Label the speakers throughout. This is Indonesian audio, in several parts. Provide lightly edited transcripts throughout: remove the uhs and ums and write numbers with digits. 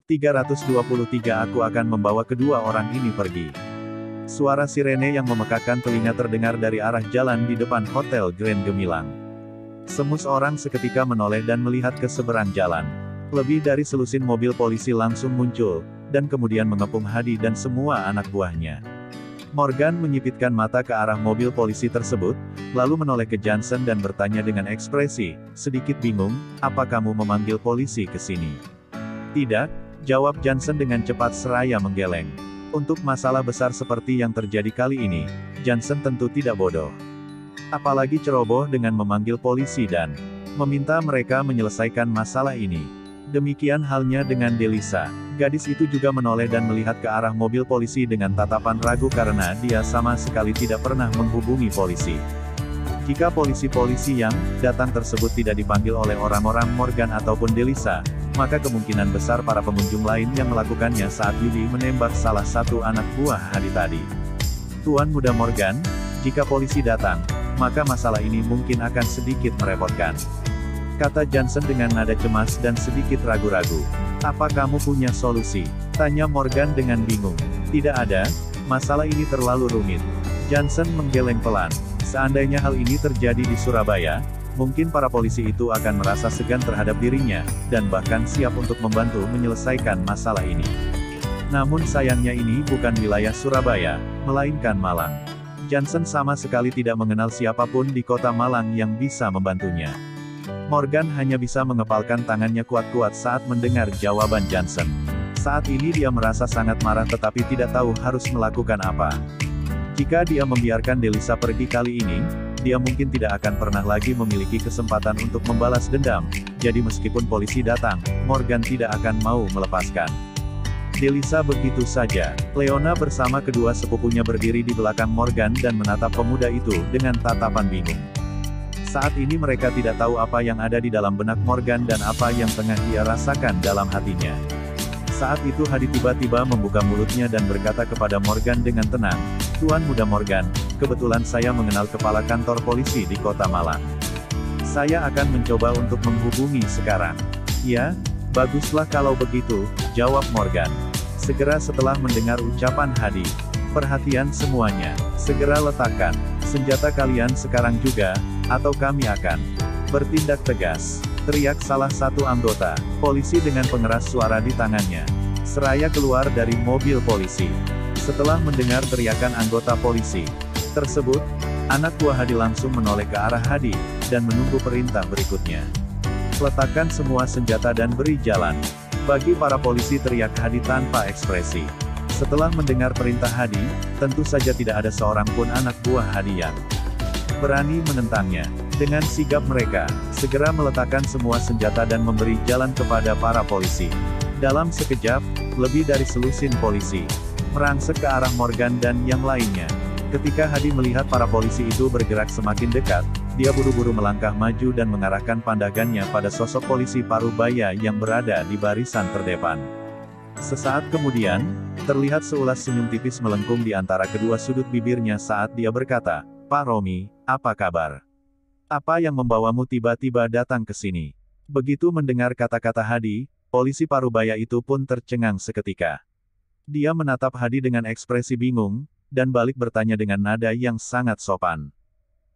Speaker 1: 323 Aku akan membawa kedua orang ini pergi. Suara sirene yang memekakkan telinga terdengar dari arah jalan di depan Hotel Grand Gemilang. Semua orang seketika menoleh dan melihat ke seberang jalan. Lebih dari selusin mobil polisi langsung muncul, dan kemudian mengepung Hadi dan semua anak buahnya. Morgan menyipitkan mata ke arah mobil polisi tersebut, lalu menoleh ke Johnson dan bertanya dengan ekspresi sedikit bingung, "Apa kamu memanggil polisi ke sini?" "Tidak," jawab Johnson dengan cepat seraya menggeleng. Untuk masalah besar seperti yang terjadi kali ini, Johnson tentu tidak bodoh. Apalagi ceroboh dengan memanggil polisi dan meminta mereka menyelesaikan masalah ini. Demikian halnya dengan Delisa. Gadis itu juga menoleh dan melihat ke arah mobil polisi dengan tatapan ragu karena dia sama sekali tidak pernah menghubungi polisi. Jika polisi-polisi yang datang tersebut tidak dipanggil oleh orang-orang Morgan ataupun Delisa, maka kemungkinan besar para pengunjung lain yang melakukannya saat Yudi menembak salah satu anak buah Hadi tadi. "Tuan Muda Morgan, jika polisi datang, maka masalah ini mungkin akan sedikit merepotkan," kata Johnson dengan nada cemas dan sedikit ragu-ragu. "Apa kamu punya solusi?" tanya Morgan dengan bingung. "Tidak ada, masalah ini terlalu rumit." Johnson menggeleng pelan. Seandainya hal ini terjadi di Surabaya, mungkin para polisi itu akan merasa segan terhadap dirinya, dan bahkan siap untuk membantu menyelesaikan masalah ini. Namun sayangnya ini bukan wilayah Surabaya, melainkan Malang. Johnson sama sekali tidak mengenal siapapun di kota Malang yang bisa membantunya. Morgan hanya bisa mengepalkan tangannya kuat-kuat saat mendengar jawaban Johnson. Saat ini dia merasa sangat marah tetapi tidak tahu harus melakukan apa. Jika dia membiarkan Delisa pergi kali ini, dia mungkin tidak akan pernah lagi memiliki kesempatan untuk membalas dendam, jadi meskipun polisi datang, Morgan tidak akan mau melepaskan Delisa begitu saja. Leona bersama kedua sepupunya berdiri di belakang Morgan dan menatap pemuda itu dengan tatapan bingung. Saat ini mereka tidak tahu apa yang ada di dalam benak Morgan dan apa yang tengah dia rasakan dalam hatinya. Saat itu Hadi tiba-tiba membuka mulutnya dan berkata kepada Morgan dengan tenang, "Tuan Muda Morgan, kebetulan saya mengenal kepala kantor polisi di kota Malang. Saya akan mencoba untuk menghubungi sekarang." "Ya, baguslah kalau begitu," jawab Morgan. Segera setelah mendengar ucapan Hadi, "Perhatian semuanya, segera letakkan senjata kalian sekarang juga, atau kami akan bertindak tegas," teriak salah satu anggota polisi dengan pengeras suara di tangannya. Seraya keluar dari mobil polisi. Setelah mendengar teriakan anggota polisi tersebut, anak buah Hadi langsung menoleh ke arah Hadi, dan menunggu perintah berikutnya. "Letakkan semua senjata dan beri jalan," bagi para polisi, teriak Hadi tanpa ekspresi. Setelah mendengar perintah Hadi, tentu saja tidak ada seorang pun anak buah Hadi yang berani menentangnya. Dengan sigap mereka segera meletakkan semua senjata dan memberi jalan kepada para polisi. Dalam sekejap, lebih dari selusin polisi merangsek ke arah Morgan dan yang lainnya. Ketika Hadi melihat para polisi itu bergerak semakin dekat, dia buru-buru melangkah maju dan mengarahkan pandangannya pada sosok polisi Parubaya yang berada di barisan terdepan. Sesaat kemudian, terlihat seulas senyum tipis melengkung di antara kedua sudut bibirnya saat dia berkata, "Pak Romi, apa kabar? Apa yang membawamu tiba-tiba datang ke sini?" Begitu mendengar kata-kata Hadi, polisi Parubaya itu pun tercengang seketika. Dia menatap Hadi dengan ekspresi bingung, dan balik bertanya dengan nada yang sangat sopan.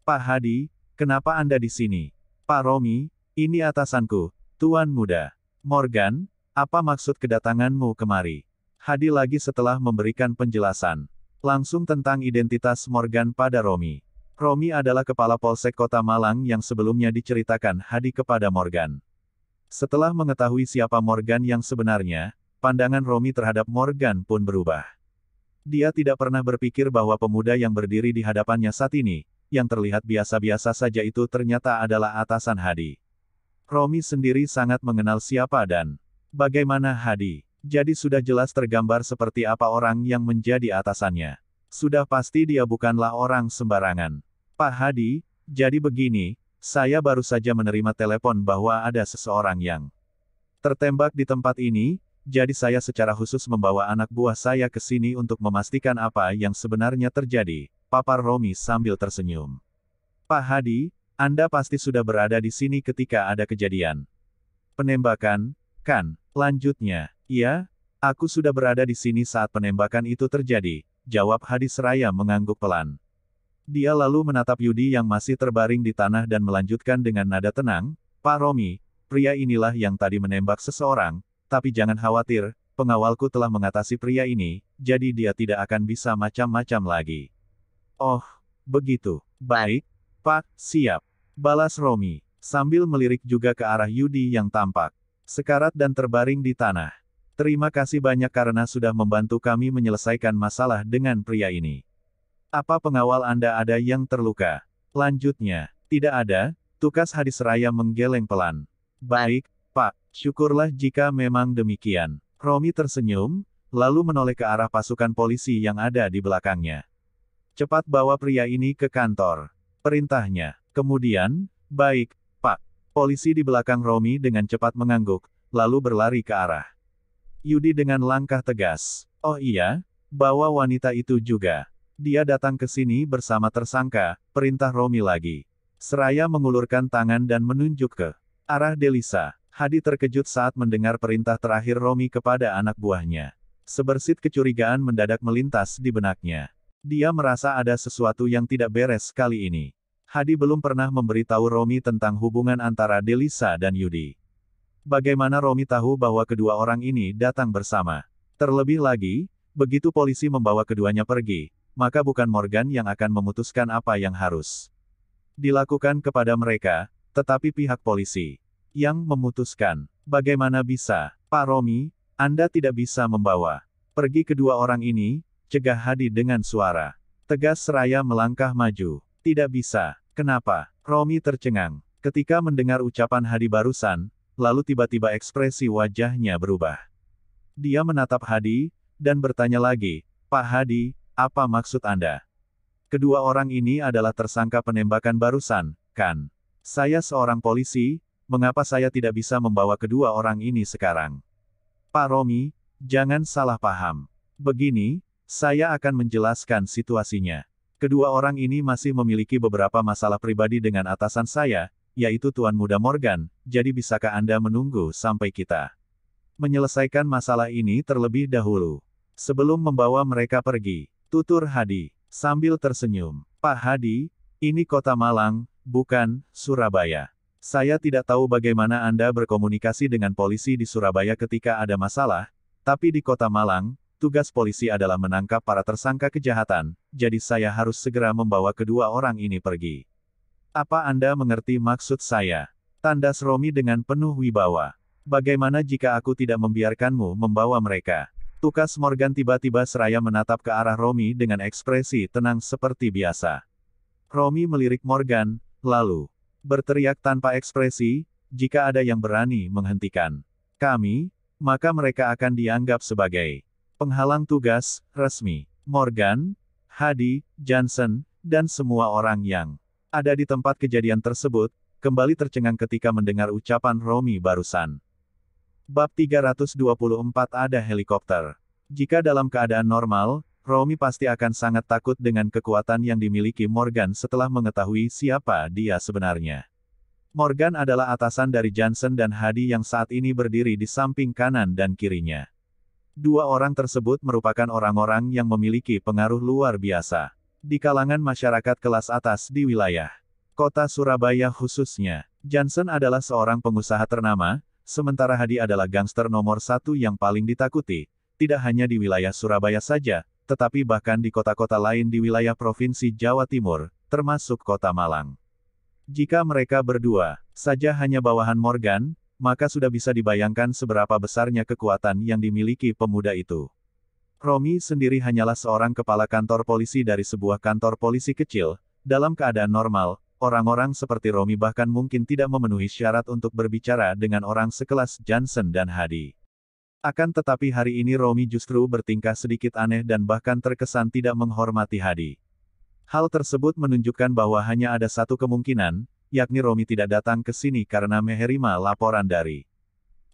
Speaker 1: "Pak Hadi, kenapa Anda di sini?" "Pak Romi, ini atasanku, Tuan Muda Morgan, apa maksud kedatanganmu kemari?" Hadi lagi setelah memberikan penjelasan langsung tentang identitas Morgan pada Romi. Romi adalah kepala Polsek Kota Malang yang sebelumnya diceritakan Hadi kepada Morgan. Setelah mengetahui siapa Morgan yang sebenarnya, pandangan Romi terhadap Morgan pun berubah. Dia tidak pernah berpikir bahwa pemuda yang berdiri di hadapannya saat ini, yang terlihat biasa-biasa saja itu ternyata adalah atasan Hadi. Romi sendiri sangat mengenal siapa dan bagaimana Hadi. Jadi sudah jelas tergambar seperti apa orang yang menjadi atasannya. Sudah pasti dia bukanlah orang sembarangan. "Pak Hadi, jadi begini, saya baru saja menerima telepon bahwa ada seseorang yang tertembak di tempat ini, jadi saya secara khusus membawa anak buah saya ke sini untuk memastikan apa yang sebenarnya terjadi," papar Romi sambil tersenyum. "Pak Hadi, Anda pasti sudah berada di sini ketika ada kejadian penembakan, kan?" lanjutnya. Iya, aku sudah berada di sini saat penembakan itu terjadi, jawab Hadi seraya mengangguk pelan. Dia lalu menatap Yudi yang masih terbaring di tanah dan melanjutkan dengan nada tenang, Pak Romi, pria inilah yang tadi menembak seseorang, tapi jangan khawatir, pengawalku telah mengatasi pria ini, jadi dia tidak akan bisa macam-macam lagi. Oh, begitu. Baik, Pak, siap. Balas Romi, sambil melirik juga ke arah Yudi yang tampak sekarat dan terbaring di tanah. Terima kasih banyak karena sudah membantu kami menyelesaikan masalah dengan pria ini. Apa pengawal Anda ada yang terluka? Lanjutnya, tidak ada, tukas Hadi seraya menggeleng pelan. Baik, Pak, syukurlah jika memang demikian. Romi tersenyum, lalu menoleh ke arah pasukan polisi yang ada di belakangnya. Cepat bawa pria ini ke kantor. Perintahnya. Kemudian, baik, Pak. Polisi di belakang Romi dengan cepat mengangguk, lalu berlari ke arah Yudi dengan langkah tegas. Oh iya, bawa wanita itu juga. Dia datang ke sini bersama tersangka, perintah Romi lagi. Seraya mengulurkan tangan dan menunjuk ke arah Delisa. Hadi terkejut saat mendengar perintah terakhir Romi kepada anak buahnya. Sebersit kecurigaan mendadak melintas di benaknya. Dia merasa ada sesuatu yang tidak beres kali ini. Hadi belum pernah memberitahu Romi tentang hubungan antara Delisa dan Yudi. Bagaimana Romi tahu bahwa kedua orang ini datang bersama? Terlebih lagi, begitu polisi membawa keduanya pergi, maka bukan Morgan yang akan memutuskan apa yang harus dilakukan kepada mereka, tetapi pihak polisi yang memutuskan. Bagaimana bisa, Pak Romi, Anda tidak bisa membawa pergi kedua orang ini, cegah Hadi dengan suara tegas seraya melangkah maju. Tidak bisa. Kenapa? Romi tercengang ketika mendengar ucapan Hadi barusan, lalu tiba-tiba ekspresi wajahnya berubah. Dia menatap Hadi, dan bertanya lagi, Pak Hadi, apa maksud Anda? Kedua orang ini adalah tersangka penembakan barusan, kan? Saya seorang polisi, mengapa saya tidak bisa membawa kedua orang ini sekarang? Pak Romi, jangan salah paham. Begini, saya akan menjelaskan situasinya. Kedua orang ini masih memiliki beberapa masalah pribadi dengan atasan saya, yaitu Tuan Muda Morgan, jadi bisakah Anda menunggu sampai kita menyelesaikan masalah ini terlebih dahulu, sebelum membawa mereka pergi? Tutur Hadi, sambil tersenyum. Pak Hadi, ini kota Malang, bukan Surabaya. Saya tidak tahu bagaimana Anda berkomunikasi dengan polisi di Surabaya ketika ada masalah, tapi di kota Malang, tugas polisi adalah menangkap para tersangka kejahatan, jadi saya harus segera membawa kedua orang ini pergi. Apa Anda mengerti maksud saya? Tandas Romi dengan penuh wibawa. Bagaimana jika aku tidak membiarkanmu membawa mereka? Tukas Morgan tiba-tiba seraya menatap ke arah Romi dengan ekspresi tenang seperti biasa. Romi melirik Morgan, lalu berteriak tanpa ekspresi, jika ada yang berani menghentikan kami, maka mereka akan dianggap sebagai penghalang tugas resmi. Morgan, Hadi, Johnson, dan semua orang yang ada di tempat kejadian tersebut, kembali tercengang ketika mendengar ucapan Romi barusan. Bab 324 ada helikopter. Jika dalam keadaan normal, Romi pasti akan sangat takut dengan kekuatan yang dimiliki Morgan setelah mengetahui siapa dia sebenarnya. Morgan adalah atasan dari Johnson dan Hadi yang saat ini berdiri di samping kanan dan kirinya. Dua orang tersebut merupakan orang-orang yang memiliki pengaruh luar biasa di kalangan masyarakat kelas atas di wilayah kota Surabaya khususnya. Johnson adalah seorang pengusaha ternama, sementara Hadi adalah gangster nomor satu yang paling ditakuti, tidak hanya di wilayah Surabaya saja, tetapi bahkan di kota-kota lain di wilayah Provinsi Jawa Timur, termasuk kota Malang. Jika mereka berdua saja hanya bawahan Morgan, maka sudah bisa dibayangkan seberapa besarnya kekuatan yang dimiliki pemuda itu. Romi sendiri hanyalah seorang kepala kantor polisi dari sebuah kantor polisi kecil. Dalam keadaan normal, orang-orang seperti Romi bahkan mungkin tidak memenuhi syarat untuk berbicara dengan orang sekelas Johnson dan Hadi. Akan tetapi hari ini Romi justru bertingkah sedikit aneh dan bahkan terkesan tidak menghormati Hadi. Hal tersebut menunjukkan bahwa hanya ada satu kemungkinan, yakni Romi tidak datang ke sini karena menerima laporan dari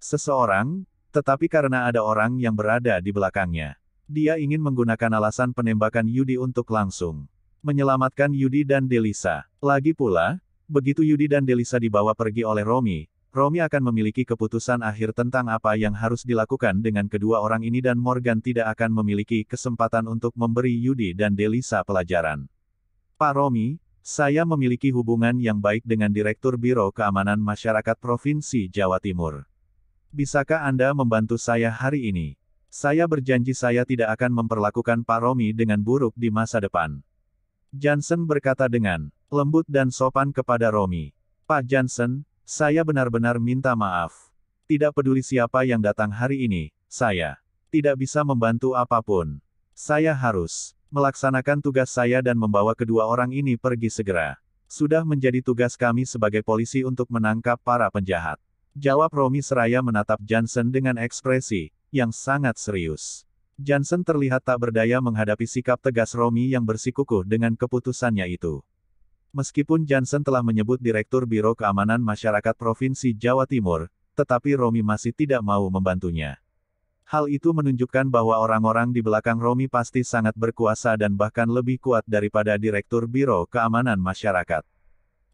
Speaker 1: seseorang, tetapi karena ada orang yang berada di belakangnya. Dia ingin menggunakan alasan penembakan Yudi untuk langsung menyelamatkan Yudi dan Delisa. Lagi pula, begitu Yudi dan Delisa dibawa pergi oleh Romi, Romy akan memiliki keputusan akhir tentang apa yang harus dilakukan dengan kedua orang ini dan Morgan tidak akan memiliki kesempatan untuk memberi Yudi dan Delisa pelajaran. Pak Romy, saya memiliki hubungan yang baik dengan Direktur Biro Keamanan Masyarakat Provinsi Jawa Timur. Bisakah Anda membantu saya hari ini? Saya berjanji saya tidak akan memperlakukan Pak Romy dengan buruk di masa depan. Johnson berkata dengan lembut dan sopan kepada Romy. Pak Johnson, saya benar-benar minta maaf. Tidak peduli siapa yang datang hari ini, saya tidak bisa membantu apapun. Saya harus melaksanakan tugas saya dan membawa kedua orang ini pergi segera. Sudah menjadi tugas kami sebagai polisi untuk menangkap para penjahat. Jawab Romy seraya menatap Johnson dengan ekspresi yang sangat serius. Johnson terlihat tak berdaya menghadapi sikap tegas Romy yang bersikukuh dengan keputusannya itu. Meskipun Johnson telah menyebut Direktur Biro Keamanan Masyarakat Provinsi Jawa Timur, tetapi Romy masih tidak mau membantunya. Hal itu menunjukkan bahwa orang-orang di belakang Romy pasti sangat berkuasa dan bahkan lebih kuat daripada Direktur Biro Keamanan Masyarakat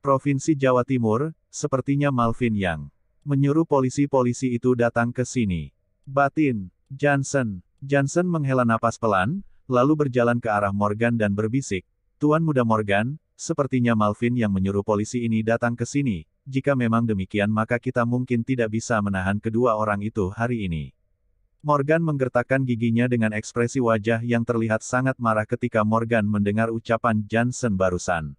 Speaker 1: Provinsi Jawa Timur, sepertinya Malvin yang menyuruh polisi-polisi itu datang ke sini. Batin, Johnson. Johnson menghela napas pelan, lalu berjalan ke arah Morgan dan berbisik, Tuan Muda Morgan, sepertinya Malvin yang menyuruh polisi ini datang ke sini. Jika memang demikian maka kita mungkin tidak bisa menahan kedua orang itu hari ini. Morgan menggertakkan giginya dengan ekspresi wajah yang terlihat sangat marah ketika Morgan mendengar ucapan Johnson barusan.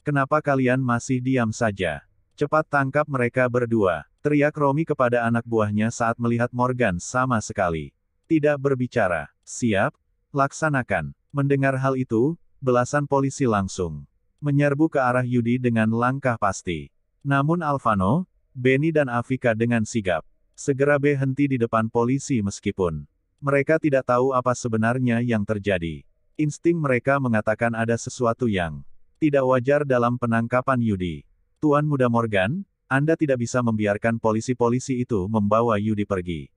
Speaker 1: Kenapa kalian masih diam saja? Cepat tangkap mereka berdua, teriak Romy kepada anak buahnya saat melihat Morgan sama sekali tidak berbicara. Siap, laksanakan. Mendengar hal itu, belasan polisi langsung menyerbu ke arah Yudi dengan langkah pasti. Namun Alvano, Benny dan Afika dengan sigap segera berhenti di depan polisi meskipun mereka tidak tahu apa sebenarnya yang terjadi. Insting mereka mengatakan ada sesuatu yang tidak wajar dalam penangkapan Yudi. Tuan Muda Morgan, Anda tidak bisa membiarkan polisi-polisi itu membawa Yudi pergi.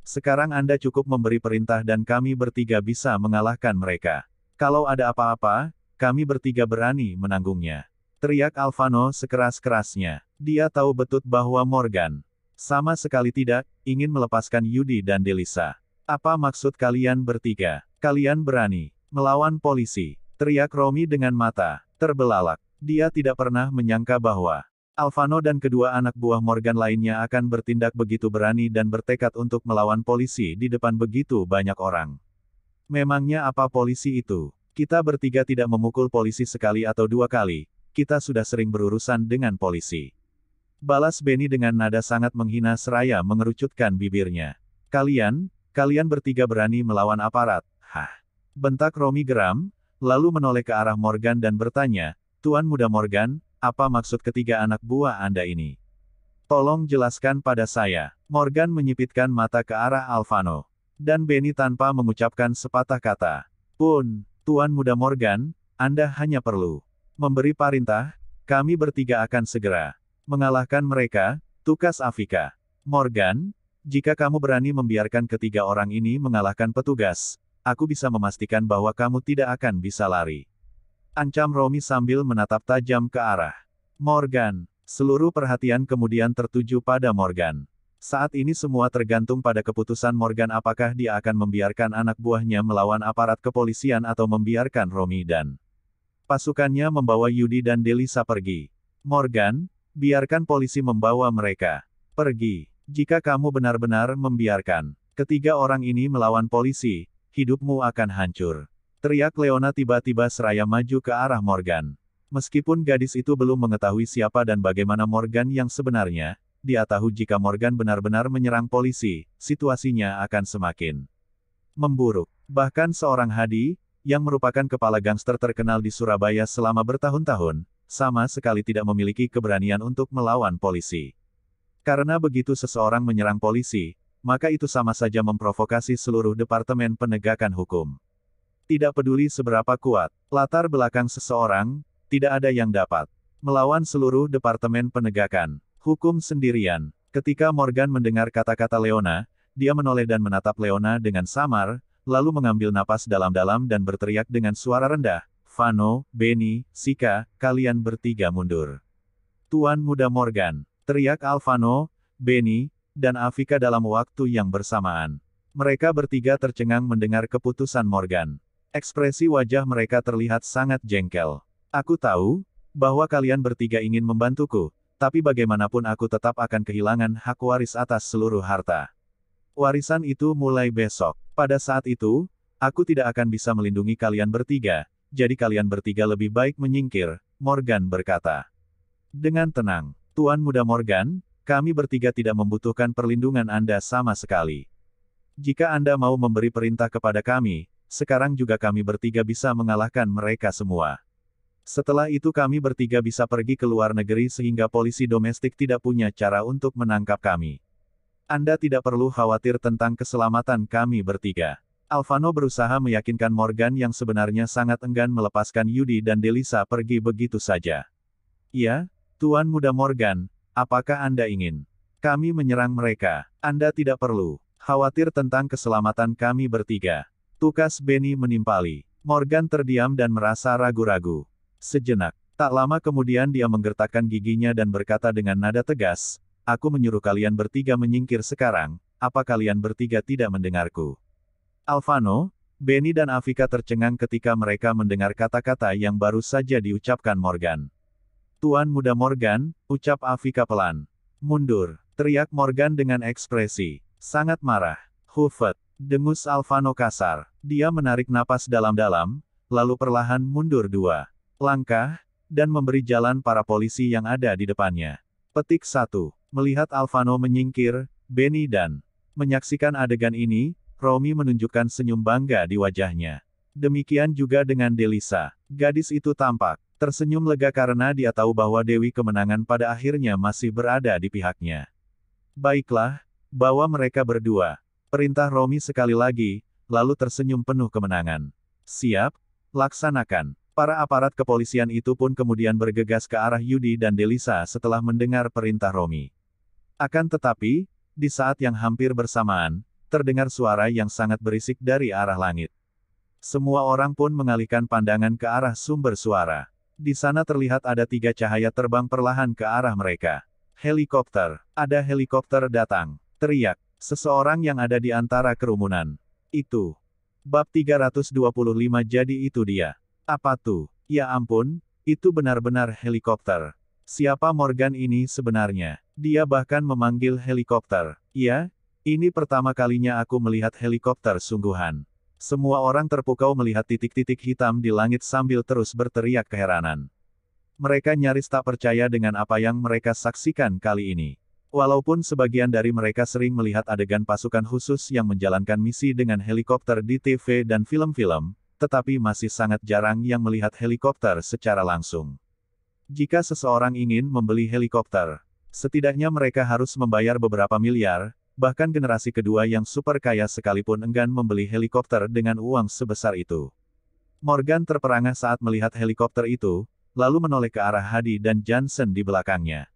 Speaker 1: Sekarang Anda cukup memberi perintah dan kami bertiga bisa mengalahkan mereka. Kalau ada apa-apa, kami bertiga berani menanggungnya. Teriak Alvano sekeras-kerasnya. Dia tahu betul bahwa Morgan sama sekali tidak ingin melepaskan Yudi dan Delisa. Apa maksud kalian bertiga? Kalian berani melawan polisi? Teriak Romy dengan mata terbelalak. Dia tidak pernah menyangka bahwa Alvano dan kedua anak buah Morgan lainnya akan bertindak begitu berani dan bertekad untuk melawan polisi di depan begitu banyak orang. Memangnya apa polisi itu? Kita bertiga tidak memukul polisi sekali atau dua kali, kita sudah sering berurusan dengan polisi. Balas Benny dengan nada sangat menghina seraya mengerucutkan bibirnya. Kalian bertiga berani melawan aparat, hah? Bentak Romy geram, lalu menoleh ke arah Morgan dan bertanya, Tuan Muda Morgan, apa maksud ketiga anak buah Anda ini? Tolong jelaskan pada saya. Morgan menyipitkan mata ke arah Alvano dan Benny tanpa mengucapkan sepatah kata. Tuan Muda Morgan, Anda hanya perlu memberi perintah, kami bertiga akan segera mengalahkan mereka, tukas Afika. Morgan, jika kamu berani membiarkan ketiga orang ini mengalahkan petugas, aku bisa memastikan bahwa kamu tidak akan bisa lari. Ancam Romy sambil menatap tajam ke arah Morgan. Seluruh perhatian kemudian tertuju pada Morgan. Saat ini semua tergantung pada keputusan Morgan apakah dia akan membiarkan anak buahnya melawan aparat kepolisian atau membiarkan Romy dan pasukannya membawa Yudi dan Delisa pergi. Morgan, biarkan polisi membawa mereka pergi. Jika kamu benar-benar membiarkan ketiga orang ini melawan polisi, hidupmu akan hancur. Teriak Leona tiba-tiba seraya maju ke arah Morgan. Meskipun gadis itu belum mengetahui siapa dan bagaimana Morgan yang sebenarnya, dia tahu jika Morgan benar-benar menyerang polisi, situasinya akan semakin memburuk. Bahkan seorang Hadi, yang merupakan kepala gangster terkenal di Surabaya selama bertahun-tahun, sama sekali tidak memiliki keberanian untuk melawan polisi. Karena begitu seseorang menyerang polisi, maka itu sama saja memprovokasi seluruh departemen penegakan hukum. Tidak peduli seberapa kuat latar belakang seseorang, tidak ada yang dapat melawan seluruh departemen penegakan hukum sendirian. Ketika Morgan mendengar kata-kata Leona, dia menoleh dan menatap Leona dengan samar, lalu mengambil napas dalam-dalam dan berteriak dengan suara rendah, Vano, Benny, Sika, kalian bertiga mundur. Tuan Muda Morgan, teriak Alvano, Benny, dan Afika dalam waktu yang bersamaan. Mereka bertiga tercengang mendengar keputusan Morgan. Ekspresi wajah mereka terlihat sangat jengkel. Aku tahu bahwa kalian bertiga ingin membantuku, tapi bagaimanapun aku tetap akan kehilangan hak waris atas seluruh harta. Warisan itu mulai besok. Pada saat itu, aku tidak akan bisa melindungi kalian bertiga, jadi kalian bertiga lebih baik menyingkir, Morgan berkata. Dengan tenang, Tuan Muda Morgan, kami bertiga tidak membutuhkan perlindungan Anda sama sekali. Jika Anda mau memberi perintah kepada kami, sekarang juga kami bertiga bisa mengalahkan mereka semua. Setelah itu kami bertiga bisa pergi ke luar negeri sehingga polisi domestik tidak punya cara untuk menangkap kami. Anda tidak perlu khawatir tentang keselamatan kami bertiga. Alvano berusaha meyakinkan Morgan yang sebenarnya sangat enggan melepaskan Yudi dan Delisa pergi begitu saja. Ya, Tuan Muda Morgan, apakah Anda ingin kami menyerang mereka? Anda tidak perlu khawatir tentang keselamatan kami bertiga. Tukas Benny menimpali. Morgan terdiam dan merasa ragu-ragu. Sejenak, tak lama kemudian dia menggertakkan giginya dan berkata dengan nada tegas, aku menyuruh kalian bertiga menyingkir sekarang, apa kalian bertiga tidak mendengarku? Alvano, Benny dan Afika tercengang ketika mereka mendengar kata-kata yang baru saja diucapkan Morgan. Tuan Muda Morgan, ucap Afika pelan. Mundur, teriak Morgan dengan ekspresi sangat marah. Hufet, dengus Alvano kasar. Dia menarik napas dalam-dalam, lalu perlahan mundur 2 langkah, dan memberi jalan para polisi yang ada di depannya. Petik 1. Melihat Alvano menyingkir, Benny dan menyaksikan adegan ini, Romy menunjukkan senyum bangga di wajahnya. Demikian juga dengan Delisa. Gadis itu tampak tersenyum lega karena dia tahu bahwa Dewi Kemenangan pada akhirnya masih berada di pihaknya. Baiklah, bawa mereka berdua. Perintah Romy sekali lagi, lalu tersenyum penuh kemenangan. Siap, laksanakan. Para aparat kepolisian itu pun kemudian bergegas ke arah Yudi dan Delisa setelah mendengar perintah Romy. Akan tetapi, di saat yang hampir bersamaan, terdengar suara yang sangat berisik dari arah langit. Semua orang pun mengalihkan pandangan ke arah sumber suara. Di sana terlihat ada 3 cahaya terbang perlahan ke arah mereka. Helikopter. Ada helikopter datang. Teriak seseorang yang ada di antara kerumunan. Itu. Bab 325 jadi itu dia. Apa tuh? Ya ampun, itu benar-benar helikopter. Siapa Morgan ini sebenarnya? Dia bahkan memanggil helikopter. Ya, ini pertama kalinya aku melihat helikopter sungguhan. Semua orang terpukau melihat titik-titik hitam di langit sambil terus berteriak keheranan. Mereka nyaris tak percaya dengan apa yang mereka saksikan kali ini. Walaupun sebagian dari mereka sering melihat adegan pasukan khusus yang menjalankan misi dengan helikopter di TV dan film-film, tetapi masih sangat jarang yang melihat helikopter secara langsung. Jika seseorang ingin membeli helikopter, setidaknya mereka harus membayar beberapa miliar, bahkan generasi kedua yang super kaya sekalipun enggan membeli helikopter dengan uang sebesar itu. Morgan terperangah saat melihat helikopter itu, lalu menoleh ke arah Hadi dan Johnson di belakangnya.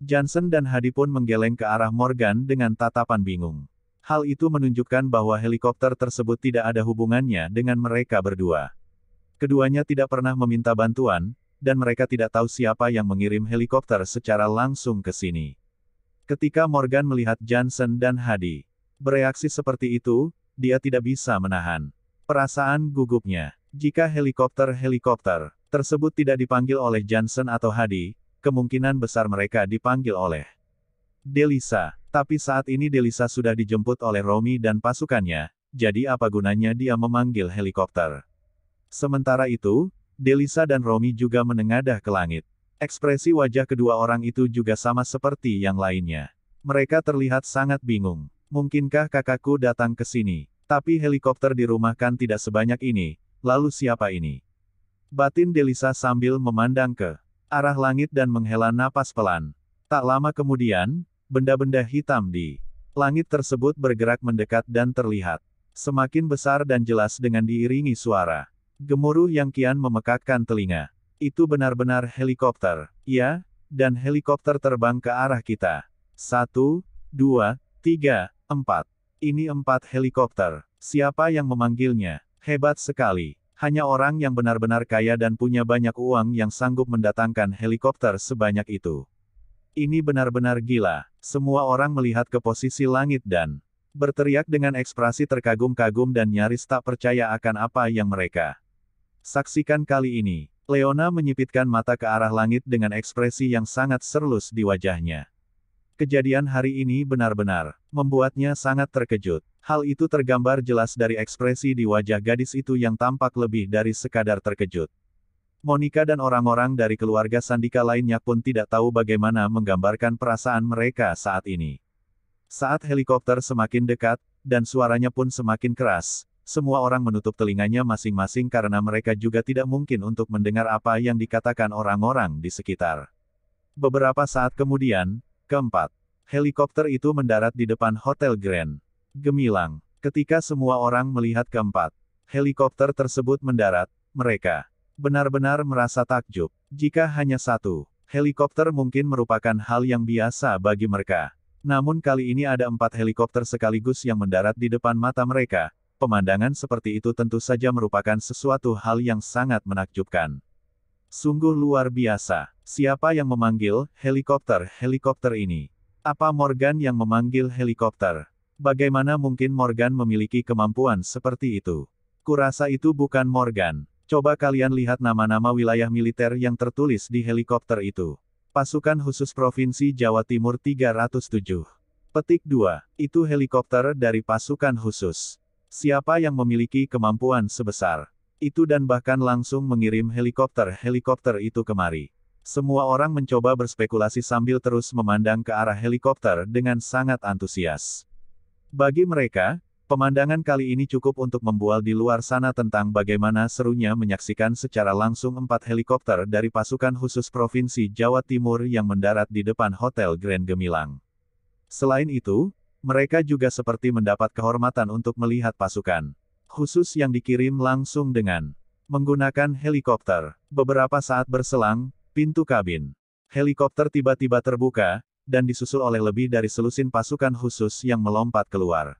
Speaker 1: Johnson dan Hadi pun menggeleng ke arah Morgan dengan tatapan bingung. Hal itu menunjukkan bahwa helikopter tersebut tidak ada hubungannya dengan mereka berdua. Keduanya tidak pernah meminta bantuan, dan mereka tidak tahu siapa yang mengirim helikopter secara langsung ke sini. Ketika Morgan melihat Johnson dan Hadi bereaksi seperti itu, dia tidak bisa menahan perasaan gugupnya. Jika helikopter tersebut tidak dipanggil oleh Johnson atau Hadi, kemungkinan besar mereka dipanggil oleh Delisa. Tapi saat ini Delisa sudah dijemput oleh Romy dan pasukannya, jadi apa gunanya dia memanggil helikopter? Sementara itu, Delisa dan Romy juga menengadah ke langit. Ekspresi wajah kedua orang itu juga sama seperti yang lainnya. Mereka terlihat sangat bingung. Mungkinkah kakakku datang ke sini? Tapi helikopter di rumah kan tidak sebanyak ini, lalu siapa ini? Batin Delisa sambil memandang ke arah langit dan menghela napas pelan. Tak lama kemudian, benda-benda hitam di langit tersebut bergerak mendekat dan terlihat semakin besar dan jelas dengan diiringi suara gemuruh yang kian memekakkan telinga. Itu benar-benar helikopter. Ya, dan helikopter terbang ke arah kita. 1, 2, 3, 4. Ini 4 helikopter. Siapa yang memanggilnya? Hebat sekali. Hanya orang yang benar-benar kaya dan punya banyak uang yang sanggup mendatangkan helikopter sebanyak itu. Ini benar-benar gila. Semua orang melihat ke posisi langit dan berteriak dengan ekspresi terkagum-kagum dan nyaris tak percaya akan apa yang mereka saksikan kali ini. Leona menyipitkan mata ke arah langit dengan ekspresi yang sangat serius di wajahnya. Kejadian hari ini benar-benar membuatnya sangat terkejut. Hal itu tergambar jelas dari ekspresi di wajah gadis itu yang tampak lebih dari sekadar terkejut. Monica dan orang-orang dari keluarga Sandika lainnya pun tidak tahu bagaimana menggambarkan perasaan mereka saat ini. Saat helikopter semakin dekat, dan suaranya pun semakin keras, semua orang menutup telinganya masing-masing karena mereka juga tidak mungkin untuk mendengar apa yang dikatakan orang-orang di sekitar. Beberapa saat kemudian, keempat helikopter itu mendarat di depan Hotel Grand Gemilang. Ketika semua orang melihat keempat helikopter tersebut mendarat, mereka benar-benar merasa takjub. Jika hanya satu helikopter mungkin merupakan hal yang biasa bagi mereka. Namun kali ini ada 4 helikopter sekaligus yang mendarat di depan mata mereka. Pemandangan seperti itu tentu saja merupakan sesuatu hal yang sangat menakjubkan. Sungguh luar biasa. Siapa yang memanggil helikopter ini? Apa Morgan yang memanggil helikopter? Bagaimana mungkin Morgan memiliki kemampuan seperti itu? Kurasa itu bukan Morgan. Coba kalian lihat nama-nama wilayah militer yang tertulis di helikopter itu. Pasukan Khusus Provinsi Jawa Timur 307. Petik 2. Itu helikopter dari pasukan khusus. Siapa yang memiliki kemampuan sebesar itu dan bahkan langsung mengirim helikopter itu kemari? Semua orang mencoba berspekulasi sambil terus memandang ke arah helikopter dengan sangat antusias. Bagi mereka, pemandangan kali ini cukup untuk membual di luar sana tentang bagaimana serunya menyaksikan secara langsung 4 helikopter dari pasukan khusus Provinsi Jawa Timur yang mendarat di depan Hotel Grand Gemilang. Selain itu, mereka juga seperti mendapat kehormatan untuk melihat pasukan khusus yang dikirim langsung dengan menggunakan helikopter. Beberapa saat berselang, pintu kabin helikopter tiba-tiba terbuka, dan disusul oleh lebih dari selusin pasukan khusus yang melompat keluar.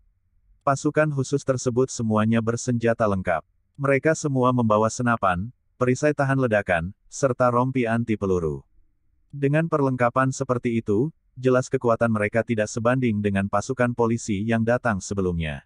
Speaker 1: Pasukan khusus tersebut semuanya bersenjata lengkap. Mereka semua membawa senapan, perisai tahan ledakan, serta rompi anti peluru. Dengan perlengkapan seperti itu, jelas kekuatan mereka tidak sebanding dengan pasukan polisi yang datang sebelumnya.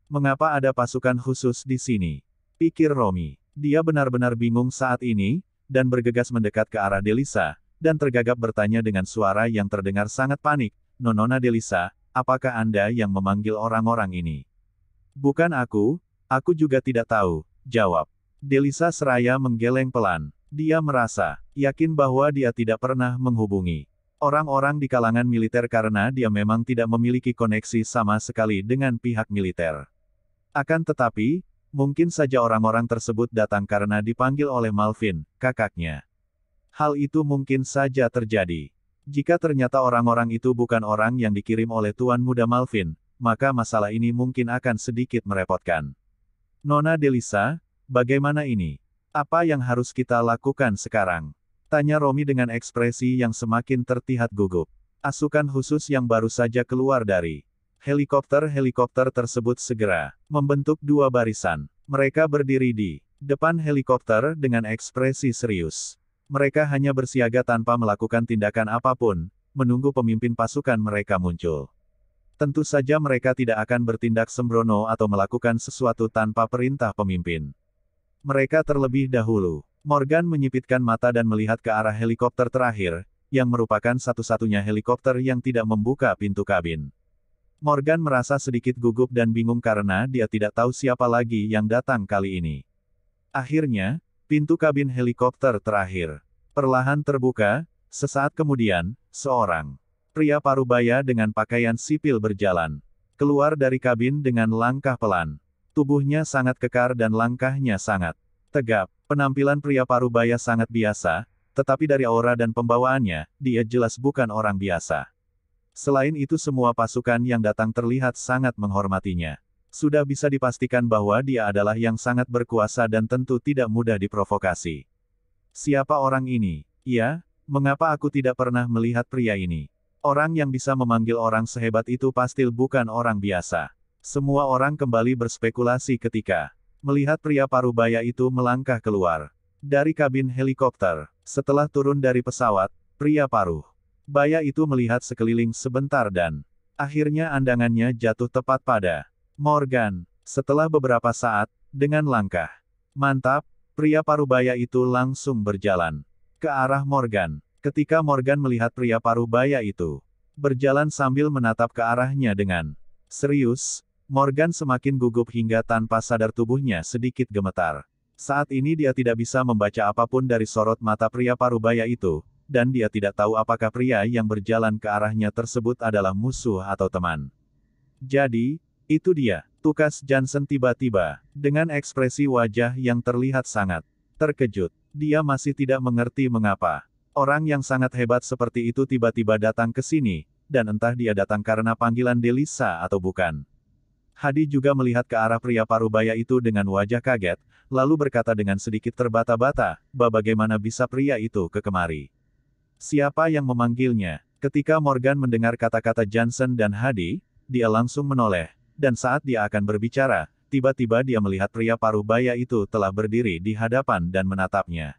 Speaker 1: Mengapa ada pasukan khusus di sini? Pikir Romi. Dia benar-benar bingung saat ini, dan bergegas mendekat ke arah Delisa, dan tergagap bertanya dengan suara yang terdengar sangat panik, "Nona Delisa, apakah Anda yang memanggil orang-orang ini?" "Bukan aku juga tidak tahu," jawab Delisa seraya menggeleng pelan. Dia merasa yakin bahwa dia tidak pernah menghubungi orang-orang di kalangan militer karena dia memang tidak memiliki koneksi sama sekali dengan pihak militer. Akan tetapi, mungkin saja orang-orang tersebut datang karena dipanggil oleh Malvin, kakaknya. Hal itu mungkin saja terjadi. Jika ternyata orang-orang itu bukan orang yang dikirim oleh Tuan Muda Malvin, maka masalah ini mungkin akan sedikit merepotkan. "Nona Delisa, bagaimana ini? Apa yang harus kita lakukan sekarang?" tanya Romi dengan ekspresi yang semakin terlihat gugup. Pasukan khusus yang baru saja keluar dari helikopter tersebut segera membentuk 2 barisan. Mereka berdiri di depan helikopter dengan ekspresi serius. Mereka hanya bersiaga tanpa melakukan tindakan apapun, menunggu pemimpin pasukan mereka muncul. Tentu saja mereka tidak akan bertindak sembrono atau melakukan sesuatu tanpa perintah pemimpin. Mereka terlebih dahulu. Morgan menyipitkan mata dan melihat ke arah helikopter terakhir, yang merupakan satu-satunya helikopter yang tidak membuka pintu kabin. Morgan merasa sedikit gugup dan bingung karena dia tidak tahu siapa lagi yang datang kali ini. Akhirnya, pintu kabin helikopter terakhir perlahan terbuka. Sesaat kemudian, seorang pria parubaya dengan pakaian sipil berjalan keluar dari kabin dengan langkah pelan. Tubuhnya sangat kekar dan langkahnya sangat tegap. Penampilan pria parubaya sangat biasa, tetapi dari aura dan pembawaannya, dia jelas bukan orang biasa. Selain itu semua pasukan yang datang terlihat sangat menghormatinya. Sudah bisa dipastikan bahwa dia adalah yang sangat berkuasa dan tentu tidak mudah diprovokasi. Siapa orang ini? Ya, mengapa aku tidak pernah melihat pria ini? Orang yang bisa memanggil orang sehebat itu pasti bukan orang biasa. Semua orang kembali berspekulasi ketika melihat pria parubaya itu melangkah keluar dari kabin helikopter. Setelah turun dari pesawat, pria Baya itu melihat sekeliling sebentar dan akhirnya andangannya jatuh tepat pada Morgan. Setelah beberapa saat, dengan langkah mantap, pria parubaya itu langsung berjalan ke arah Morgan. Ketika Morgan melihat pria parubaya itu berjalan sambil menatap ke arahnya dengan serius, Morgan semakin gugup hingga tanpa sadar tubuhnya sedikit gemetar. Saat ini dia tidak bisa membaca apapun dari sorot mata pria parubaya itu, dan dia tidak tahu apakah pria yang berjalan ke arahnya tersebut adalah musuh atau teman. Jadi, itu dia. Tukas Johnson tiba-tiba, dengan ekspresi wajah yang terlihat sangat terkejut. Dia masih tidak mengerti mengapa orang yang sangat hebat seperti itu tiba-tiba datang ke sini, dan entah dia datang karena panggilan Delisa atau bukan. Hadi juga melihat ke arah pria parubaya itu dengan wajah kaget, lalu berkata dengan sedikit terbata-bata, bagaimana bisa pria itu ke kemari? Siapa yang memanggilnya? Ketika Morgan mendengar kata-kata Johnson dan Hadi, dia langsung menoleh. Dan saat dia akan berbicara, tiba-tiba dia melihat pria parubaya itu telah berdiri di hadapan dan menatapnya.